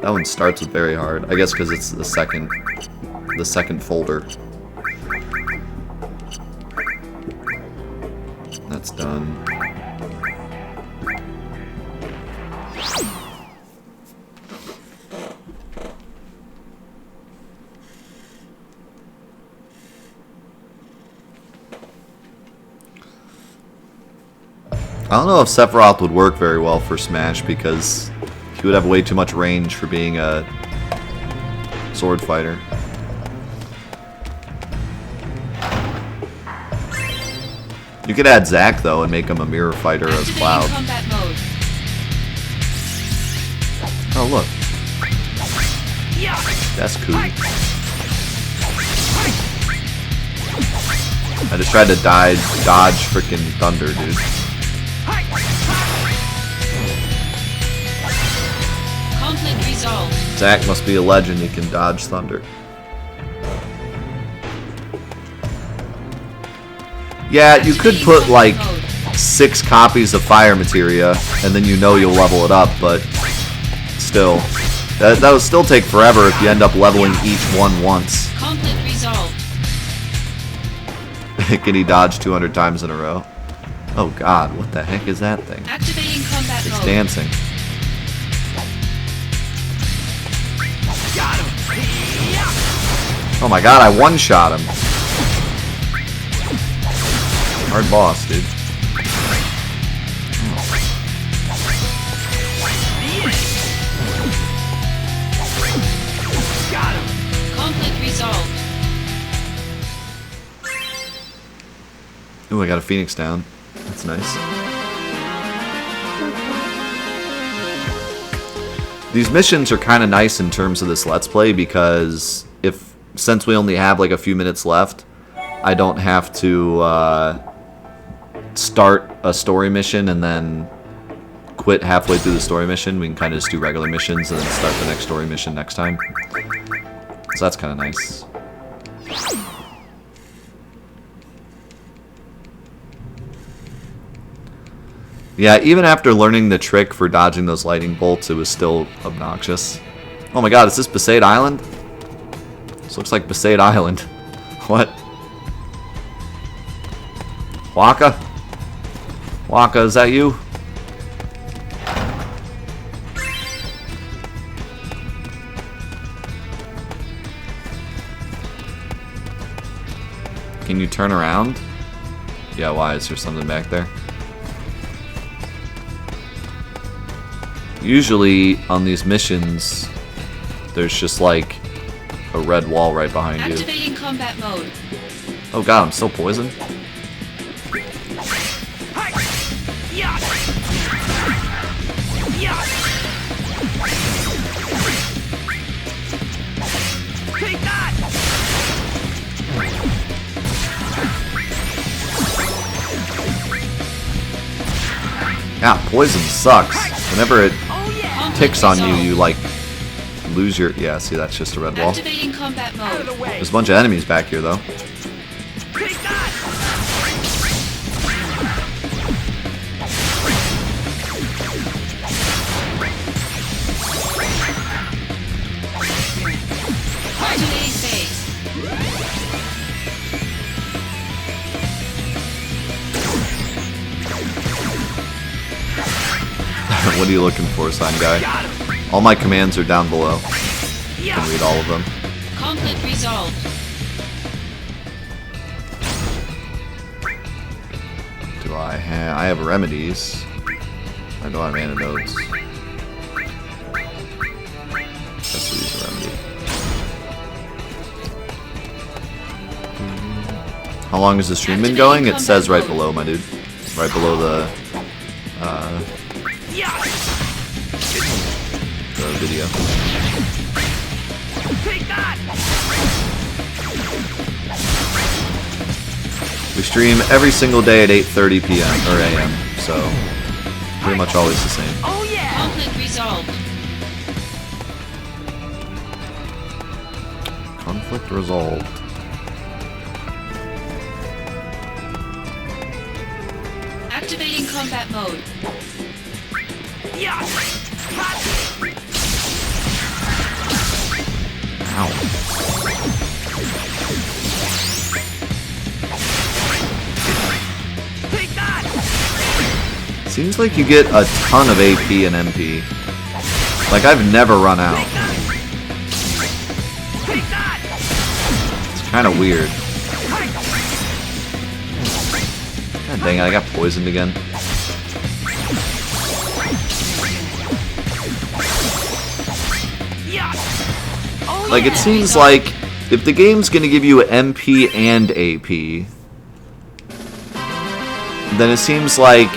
Speaker 1: That one starts with very hard. I guess because it's the second folder. That's done. I don't know if Sephiroth would work very well for Smash because he would have way too much range for being a sword fighter. You could add Zack though and make him a mirror fighter as Cloud. Oh look, that's cool. I just tried to dodge freaking thunder, dude.
Speaker 2: Conflict resolved.
Speaker 1: Zack must be a legend. He can dodge thunder. Yeah, you could put like 6 copies of fire materia, and then you know you'll level it up, but still. That would still take forever if you end up leveling each one once.
Speaker 2: Conflict resolved.
Speaker 1: Can he dodge 200 times in a row? Oh god, what the heck is that thing?
Speaker 2: Activating combat
Speaker 1: It's
Speaker 2: mode.
Speaker 1: dancing.
Speaker 5: Got him.
Speaker 1: Oh my god, I one-shot him. Hard boss, dude.
Speaker 5: Got him.
Speaker 2: Conflict resolved.
Speaker 1: Ooh, I got a Phoenix down. That's nice. These missions are kind of nice in terms of this Let's Play because since we only have like a few minutes left, I don't have to start a story mission and then quit halfway through the story mission. We can kind of just do regular missions and then start the next story mission next time. So that's kind of nice. Yeah, even after learning the trick for dodging those lightning bolts, it was still obnoxious. Oh my god, is this Besaid Island? This looks like Besaid Island. What? Waka? Waka, is that you? Can you turn around? Yeah, why? Is there something back there? Usually on these missions, there's just like a red wall right behind you.
Speaker 2: Activating combat mode.
Speaker 1: Oh god, I'm still poisoned.
Speaker 5: Yeah. Yeah. Take that.
Speaker 1: Yeah, poison sucks. Whenever it
Speaker 5: Oh yeah.
Speaker 2: Conflict
Speaker 1: ticks on you,
Speaker 2: resolved.
Speaker 1: you like lose your... Yeah, see, that's just a red wall.
Speaker 2: Activating combat
Speaker 5: Out of
Speaker 2: mode.
Speaker 5: the way.
Speaker 1: There's a bunch of enemies back here, though.
Speaker 5: Take that.
Speaker 2: Alternating phase.
Speaker 1: What are you looking for, sign guy?
Speaker 5: Got him.
Speaker 1: All my commands are down below. You
Speaker 5: Yeah.
Speaker 1: can read all of them.
Speaker 2: Conflict resolved.
Speaker 1: Do I have... I have remedies. I know I have antidotes. Guess we'll use a remedy. How long has the stream been going? It says right below, my dude. Right below the
Speaker 5: Yeah.
Speaker 1: video.
Speaker 5: Take that.
Speaker 1: We stream every single day at 8:30 p.m. or a.m. So pretty much always the same.
Speaker 5: Oh yeah.
Speaker 2: Conflict resolved.
Speaker 1: Conflict resolved.
Speaker 2: Activating combat mode.
Speaker 5: Yeah. Hot.
Speaker 1: Ow.
Speaker 5: Take that.
Speaker 1: Seems like you get a ton of AP and MP. Like I've never run out.
Speaker 5: Take that.
Speaker 1: It's kind of weird. God dang it, I got poisoned again.
Speaker 5: Yeah. Oh
Speaker 1: Like it
Speaker 5: yeah.
Speaker 1: seems like if the game's gonna give you MP and AP, then it seems like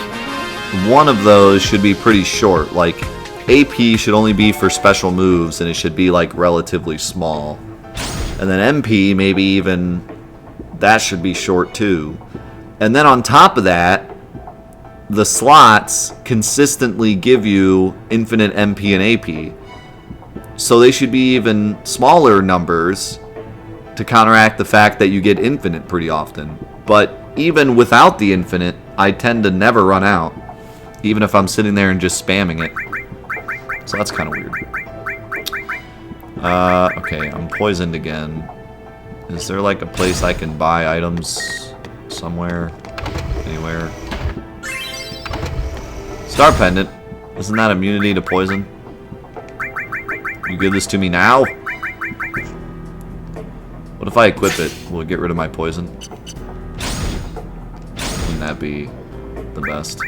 Speaker 1: one of those should be pretty short. Like AP should only be for special moves and it should be like relatively small. And then MP, maybe even that should be short too. And then on top of that, the slots consistently give you infinite MP and AP. So they should be even smaller numbers to counteract the fact that you get infinite pretty often. But even without the infinite, I tend to never run out. Even if I'm sitting there and just spamming it. So that's kind of weird. Okay, I'm poisoned again. Is there like a place I can buy items somewhere? Anywhere? Star Pendant. Isn't that immunity to poison? You give this to me now? What What if I equip it? Will it get rid of my poison? Wouldn't that be the best?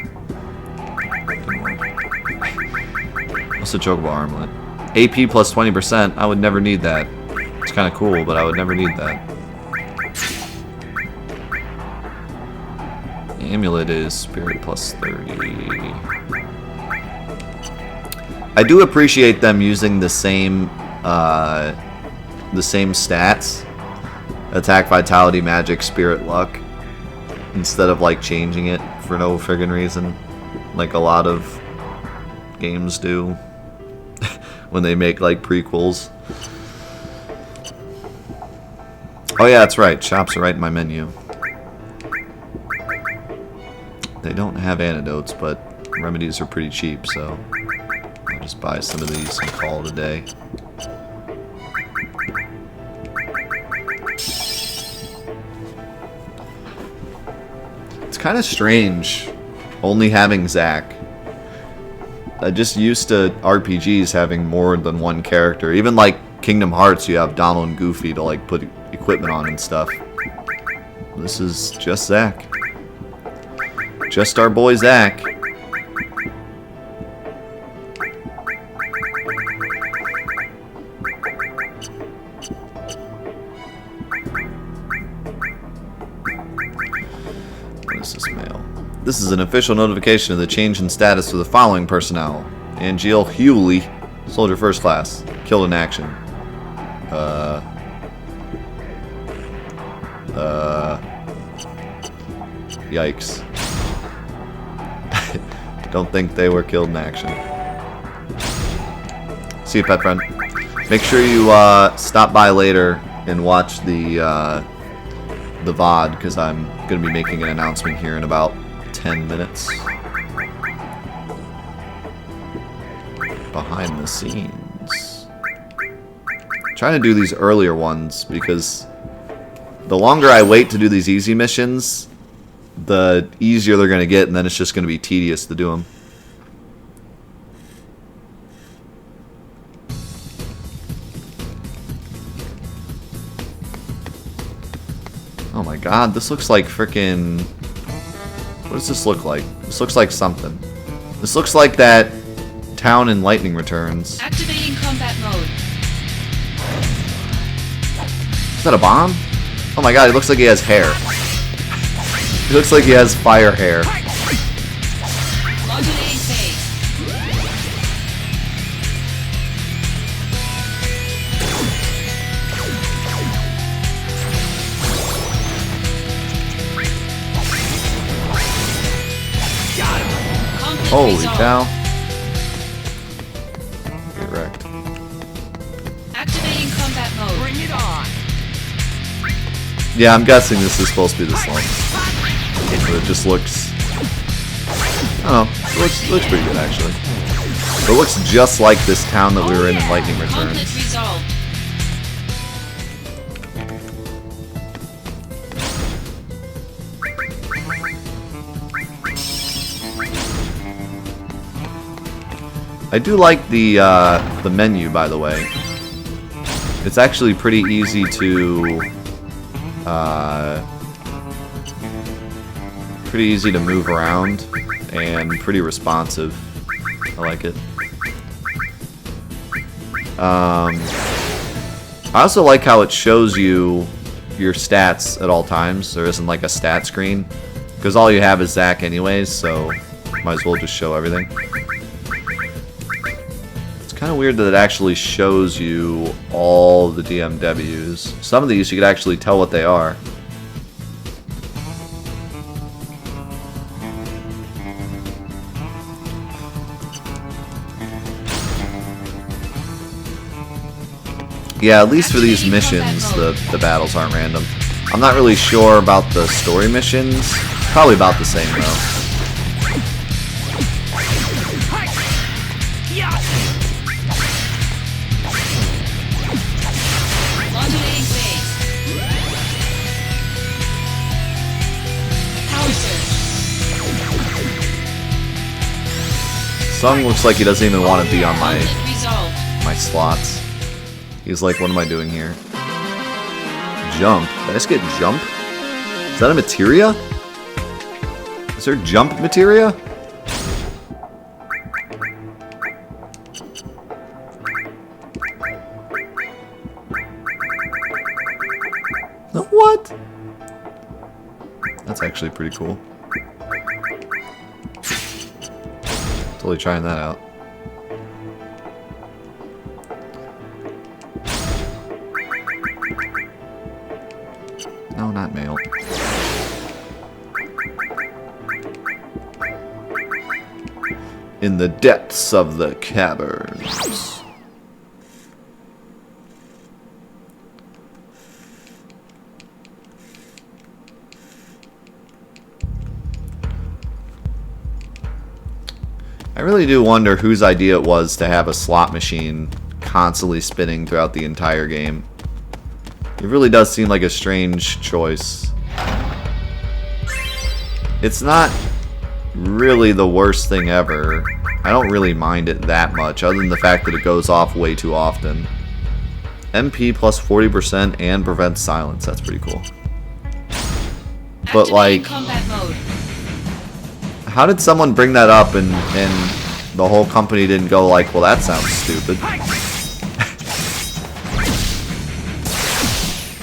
Speaker 1: What's the chocobo armlet? AP plus 20%. I would never need that. It's kind of cool, but I would never need that. The amulet is spirit plus 30. I do appreciate them using the same stats. Attack, vitality, magic, spirit, luck. Instead of like changing it for no friggin' reason. Like a lot of games do. When they make like prequels. Oh yeah, that's right. Shops are right in my menu. They don't have antidotes, but remedies are pretty cheap, so I'll just buy some of these and call it a day. It's kind of strange only having Zack. I just used to RPGs having more than one character. Even like Kingdom Hearts, you have Donald and Goofy to like put equipment on and stuff. This is just Zack. Just our boy Zack. What is this mail? This is an official notification of the change in status for the following personnel. Angel Hewley, Soldier First Class, killed in action. Yikes. Don't think they were killed in action. See you, pet friend. Make sure you stop by later and watch the VOD, because I'm going to be making an announcement here in about 10 minutes. Behind the scenes. Trying to do these earlier ones because the longer I wait to do these easy missions, the easier they're going to get, and then it's just going to be tedious to do them. Oh my god, this looks like frickin'... What does this look like? This looks like something. This looks like that town in Lightning Returns.
Speaker 2: Activating combat mode.
Speaker 1: Is that a bomb? Oh my god, it looks like he has hair. He looks like he has fire hair.
Speaker 2: Modulating phase. Conflict
Speaker 1: Holy
Speaker 2: resolved.
Speaker 1: cow. Get wrecked.
Speaker 2: Activating combat mode.
Speaker 5: Bring it on.
Speaker 1: Yeah, I'm guessing this is supposed to be this one. But it just looks... I don't know. It looks pretty good, actually. It looks just like this town that we were in Lightning
Speaker 2: Conflict
Speaker 1: Returns.
Speaker 2: resolved.
Speaker 1: I do like the menu, by the way. It's actually pretty easy to move around and pretty responsive. I like it. I also like how it shows you your stats at all times. There isn't like a stat screen because all you have is Zack anyways, so might as well just show everything. Kind of weird that it actually shows you all the DMWs. Some of these you could actually tell what they are. Yeah, at least for these missions, the battles aren't random. I'm not really sure about the story missions. Probably about the same though.
Speaker 2: Modulating phase. Power surge.
Speaker 1: Sung looks like he doesn't even want to be on
Speaker 2: Conflict resolved.
Speaker 1: my slots. He's like, what am I doing here? jump. Did I just get jump? Is that a materia? Is there jump materia? What? That's actually pretty cool. Totally trying that out. No, not mail. In the depths of the caverns. I really do wonder whose idea it was to have a slot machine constantly spinning throughout the entire game. It really does seem like a strange choice. It's not really the worst thing ever. I don't really mind it that much, other than the fact that it goes off way too often. MP plus 40% and prevents silence. That's pretty cool. But like,
Speaker 2: combat mode.
Speaker 1: how did someone bring that up and the whole company didn't go like, well, that sounds stupid.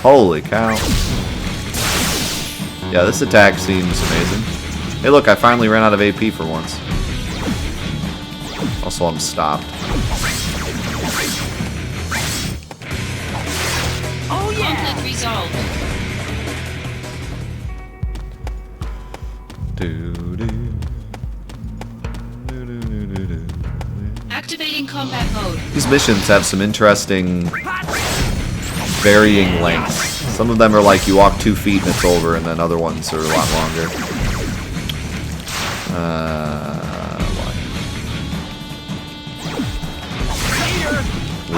Speaker 1: Holy cow. Yeah, this attack seems amazing. Hey look, I finally ran out of AP for once. Also, I'm stopped.
Speaker 5: Oh yeah!
Speaker 2: Conflict resolved. Activating combat mode.
Speaker 1: These missions have some interesting varying lengths. Some of them are like you walk 2 feet and it's over, and then other ones are a lot longer.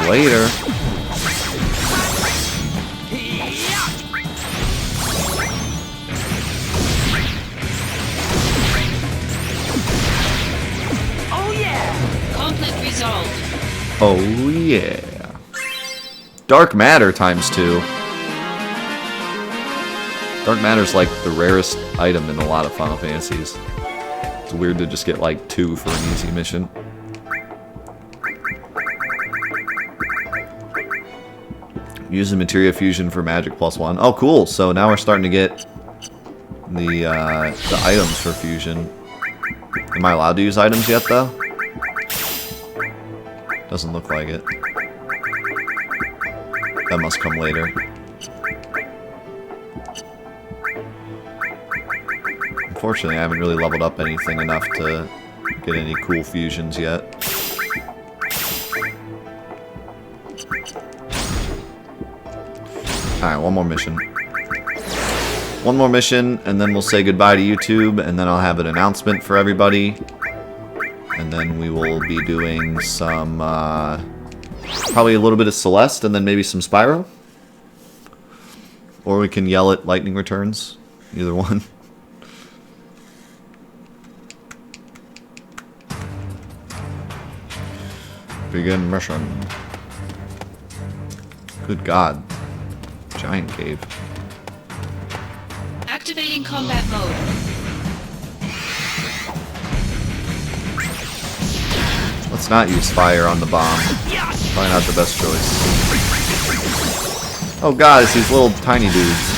Speaker 1: Later.
Speaker 5: Oh yeah!
Speaker 2: Conflict resolved.
Speaker 1: Oh yeah. Dark matter times 2. Dark matter's like the rarest item in a lot of Final Fantasies. It's weird to just get like 2 for an easy mission. Use the Materia Fusion for magic plus 1. Oh, cool. So now we're starting to get the items for fusion. Am I allowed to use items yet, though? Doesn't look like it. That must come later. Unfortunately, I haven't really leveled up anything enough to get any cool fusions yet. Alright, one more mission. One more mission, and then we'll say goodbye to YouTube, and then I'll have an announcement for everybody. And then we will be doing some, probably a little bit of Celeste, and then maybe some Spyro. Or we can yell at Lightning Returns. Either one. Begin mission. Good God. Giant cave.
Speaker 2: Activating combat mode.
Speaker 1: Let's not use fire on the bomb. Probably not the best choice. Oh God, it's these little tiny dudes.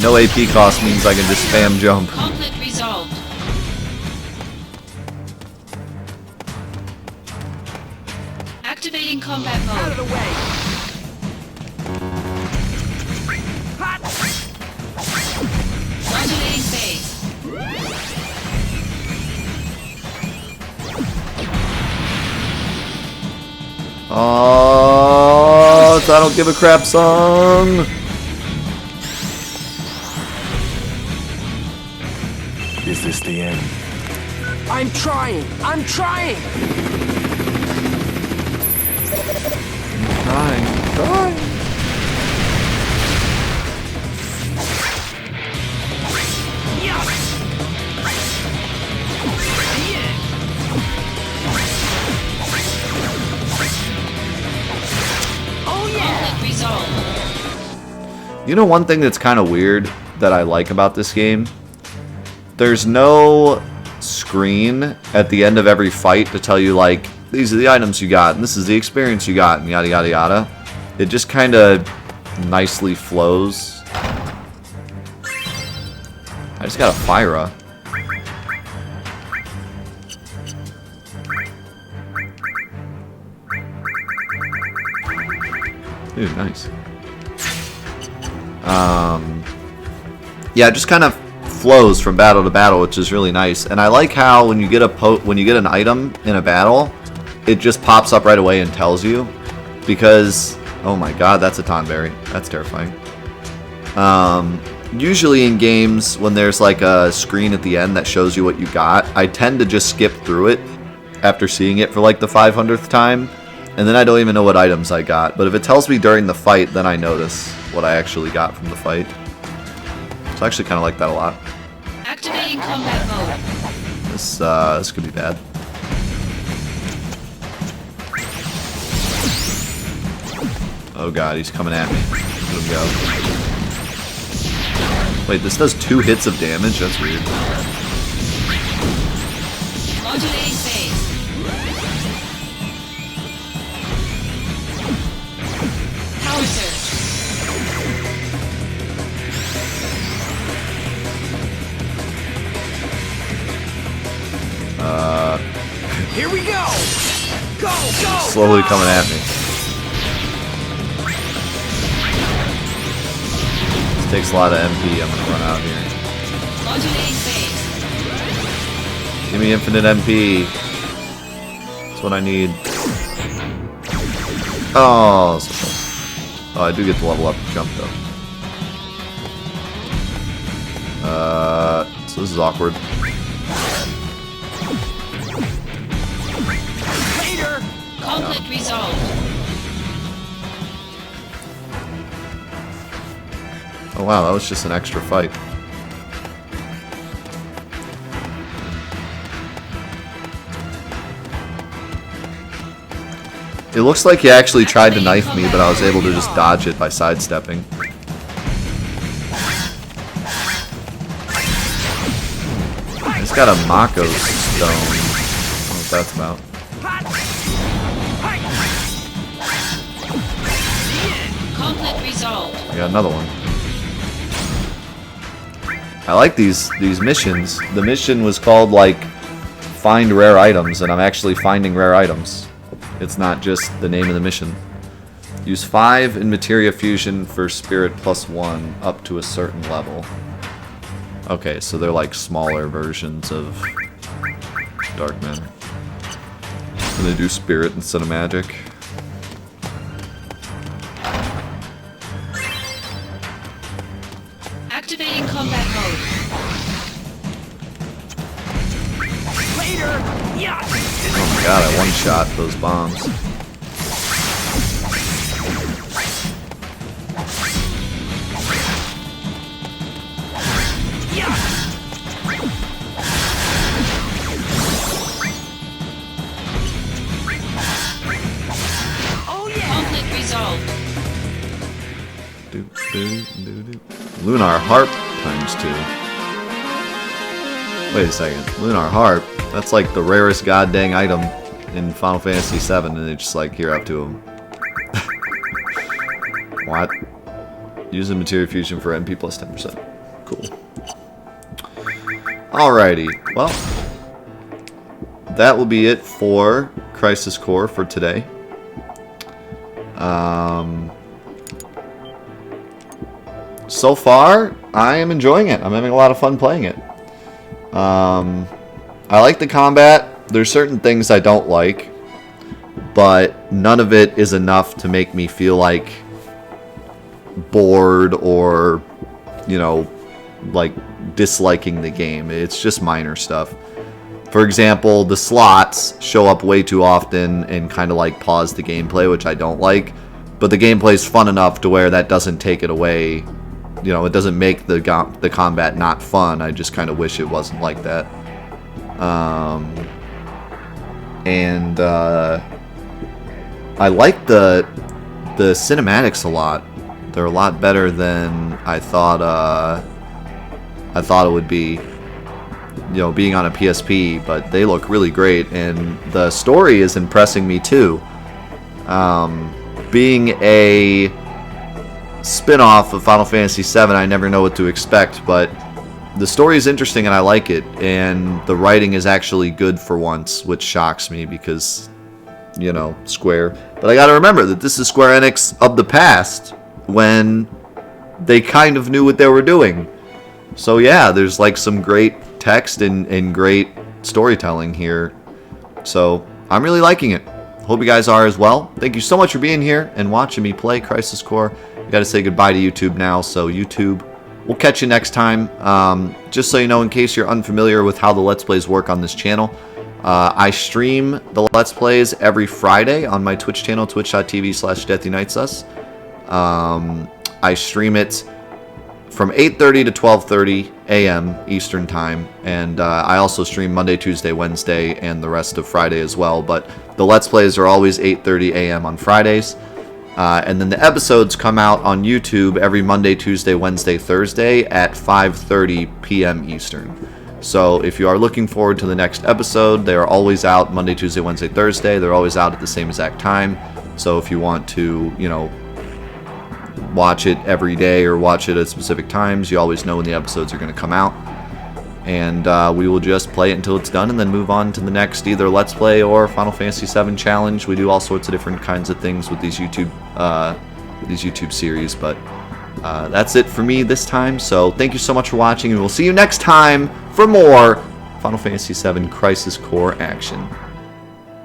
Speaker 1: No AP cost means I can just spam jump.
Speaker 2: Conflict resolved. Activating combat
Speaker 5: Out of
Speaker 2: mode.
Speaker 5: the way! Hot!
Speaker 2: Modulating phase.
Speaker 1: Oh, it's I don't give a crap song.
Speaker 3: Is this the end?
Speaker 4: I'm trying! I'm trying!
Speaker 1: Trying.
Speaker 5: Yeah! Yeah!
Speaker 2: resolved.
Speaker 1: You know one thing that's kind of weird that I like about this game? There's no screen at the end of every fight to tell you, like, these are the items you got, and this is the experience you got, and yada yada yada. It just kind of nicely flows. I just got a Fyra. Dude, nice. Yeah, it just kind of flows from battle to battle, which is really nice. And I like how when you get an item in a battle, it just pops up right away and tells you. Because, oh my god, that's a Tonberry. That's terrifying. Usually in games, when there's like a screen at the end that shows you what you got, I tend to just skip through it after seeing it for like the 500th time. And then I don't even know what items I got. But if it tells me during the fight, then I notice what I actually got from the fight. So I actually kind of like that a lot.
Speaker 2: Activating combat mode.
Speaker 1: This could be bad. Oh god, he's coming at me. Let him go. Wait, this does 2 hits of damage? That's weird.
Speaker 2: Modulating phase. Power surge.
Speaker 5: Here we go! Go, go!
Speaker 1: Slowly coming at me. This takes a lot of MP. I'm gonna run out here.
Speaker 2: Modulating phase.
Speaker 1: Give me infinite MP. That's what I need. Oh, so close. Oh, I do get to level up and jump though. So this is awkward.
Speaker 5: Later!
Speaker 2: Conflict resolved.
Speaker 1: Oh wow, that was just an extra fight. It looks like he actually tried to knife me, but I was able to just dodge it by sidestepping. He's got a Mako stone. I don't know what that's about.
Speaker 2: Conflict resolved.
Speaker 1: I got another one. I like these missions. The mission was called, like, find rare items, and I'm actually finding rare items. It's not just the name of the mission. Use 5 in Materia Fusion for Spirit +1 up to a certain level. Okay, so they're like smaller versions of Dark Matter. And they do Spirit instead of Magic.
Speaker 2: Activating combat mode.
Speaker 5: Later! Yeah!
Speaker 1: Oh my god, I one-shot those bombs.
Speaker 5: Yeah! Oh yeah!
Speaker 2: Conflict resolved.
Speaker 1: Lunar Harp ×2. Wait a second. Lunar Harp? That's like the rarest goddamn item in Final Fantasy VII, and they just like, here, up to him. What? Using Materia Fusion for MP plus 10%. Cool. Alrighty. Well, that will be it for Crisis Core for today. So far, I am enjoying it. I'm having a lot of fun playing it. I like the combat. There's certain things I don't like, but none of it is enough to make me feel like bored or, you know, like disliking the game. It's just minor stuff. For example, the slots show up way too often and kind of like pause the gameplay, which I don't like. But the gameplay is fun enough to where that doesn't take it away. You know, it doesn't make the combat not fun. I just kind of wish it wasn't like that. I like the the cinematics a lot. They're a lot better than I thought it would be, you know, being on a PSP, but they look really great, and the story is impressing me too. Being a spin-off of Final Fantasy VII, I never know what to expect, but the story is interesting and I like it, and the writing is actually good for once, which shocks me because, you know, Square. But I gotta remember that this is Square Enix of the past, when they kind of knew what they were doing. So yeah, there's like some great text and great storytelling here. So I'm really liking it. Hope you guys are as well. Thank you so much for being here and watching me play Crisis Core. I gotta say goodbye to YouTube now, so YouTube, we'll catch you next time. Just so you know, in case you're unfamiliar with how the Let's Plays work on this channel, I stream the Let's Plays every Friday on my Twitch channel, twitch.tv/DeathUnitesUs. I stream it from 8:30 to 12:30 a.m. Eastern Time, and I also stream Monday, Tuesday, Wednesday, and the rest of Friday as well, but the Let's Plays are always 8:30 a.m. on Fridays, and then the episodes come out on YouTube every Monday, Tuesday, Wednesday, Thursday at 5:30 p.m. Eastern. So if you are looking forward to the next episode, they are always out Monday, Tuesday, Wednesday, Thursday. They're always out at the same exact time, so if you want to, you know, watch it every day or watch it at specific times, you always know when the episodes are going to come out, and we will just play it until it's done and then move on to the next either Let's Play or Final Fantasy VII challenge. We do all sorts of different kinds of things with these YouTube series, but that's it for me this time. So thank you so much for watching, and we'll see you next time for more Final Fantasy VII Crisis Core action.